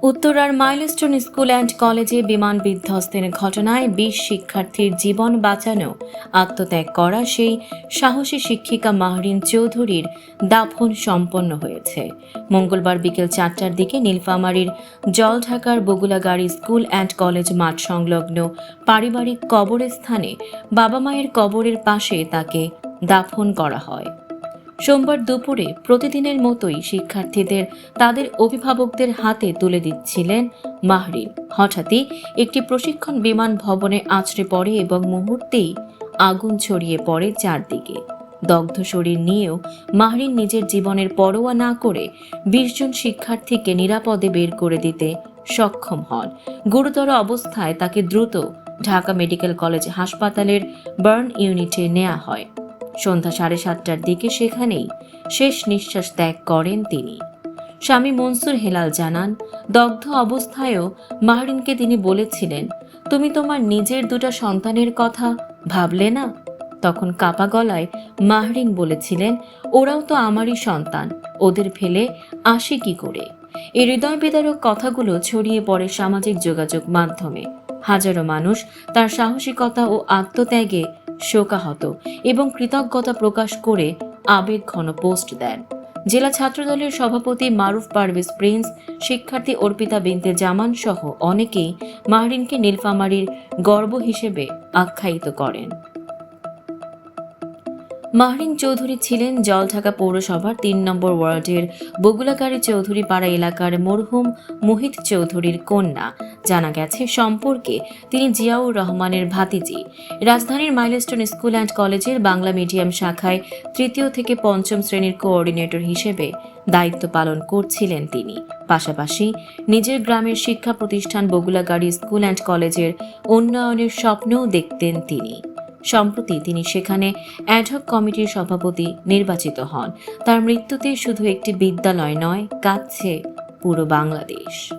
উত্তরার milestone school and কলেজে বিমান বিধ্বস্তের ঘটনায় ২০ শিক্ষার্থীর জীবন বাঁচানো আত্মত্যাগ করা সেই সাহসী শিক্ষিকা মাহরিন চৌধুরীর দাফন সম্পন্ন হয়েছে। মঙ্গলবার বিকেল ৪টার দিকে নীলফামারীর জলঢাকার বগুলাগাড়ি স্কুল অ্যান্ড কলেজ মাঠ সংলগ্ন পারিবারিক কবরস্থানে বাবা মায়ের কবরের পাশে তাকে দাফন করা হয়। সোমবার দুপুরে প্রতিদিনের মতোই শিক্ষার্থীদের তাদের অভিভাবকদের হাতে তুলে দিচ্ছিলেন মাহরিন। হঠাৎই একটি প্রশিক্ষণ বিমান ভবনে আছড়ে পড়ে এবং মুহূর্তেই আগুন ছড়িয়ে পড়ে চারদিকে। দগ্ধ শরীর নিয়েও মাহরিন নিজের জীবনের পরোয়া না করে ২০ জন শিক্ষার্থীকে নিরাপদে বের করে দিতে সক্ষম হন। গুরুতর অবস্থায় তাকে দ্রুত ঢাকা মেডিকেল কলেজ হাসপাতালের বার্ন ইউনিটে নেওয়া হয়। সন্ধ্যা ৭:৩০টার দিকে সেখানেই শেষ নিঃশ্বাস ত্যাগ করেন তিনি। স্বামী মনসুর হেলাল জানান, দগ্ধ অবস্থায়ও মাহরিনকে তিনি বলেছিলেন, তুমি তোমার নিজের দুটো সন্তানের কথা ভাবলে না? তখন কাপা গলায় মাহরিন বলেছিলেন, ওরাও তো আমারই সন্তান, ওদের ফেলে আসি কি করে। এই হৃদয় বিদারক কথাগুলো ছড়িয়ে পড়ে সামাজিক যোগাযোগ মাধ্যমে। হাজারো মানুষ তার সাহসিকতা ও আত্মত্যাগে শোকাহত এবং কৃতজ্ঞতা প্রকাশ করে আবেগঘন পোস্ট দেন। জেলা ছাত্রদলের সভাপতি মারুফ পারভেজ প্রিন্স, শিক্ষার্থী অর্পিতা বিনতে জামান সহ অনেকেই মাহরিনকে নীলফামারীর গর্ব হিসেবে আখ্যায়িত করেন। মাহরিন চৌধুরী ছিলেন জলঢাকা পৌরসভার ৩ নম্বর ওয়ার্ডের বগুলাগাড়ি চৌধুরী পাড়া এলাকার মরহুম মুহিত চৌধুরীর কন্যা। জানা গেছে, সম্পর্কে তিনি জিয়াউর রহমানের ভাতিজি। রাজধানীর মাইলস্টোন স্কুল অ্যান্ড কলেজের বাংলা মিডিয়াম শাখায় ৩য় থেকে ৫ম শ্রেণীর কোঅর্ডিনেটর হিসেবে দায়িত্ব পালন করছিলেন তিনি। পাশাপাশি নিজের গ্রামের শিক্ষা প্রতিষ্ঠান বগুলাগাড়ি স্কুল অ্যান্ড কলেজের উন্নয়নের স্বপ্নও দেখতেন তিনি। সম্প্রতি তিনি সেখানে অ্যাডহক কমিটির সভাপতি নির্বাচিত হন। তার মৃত্যুতে শুধু একটি বিদ্যালয় নয়, কাঁদছে পুরো বাংলাদেশ।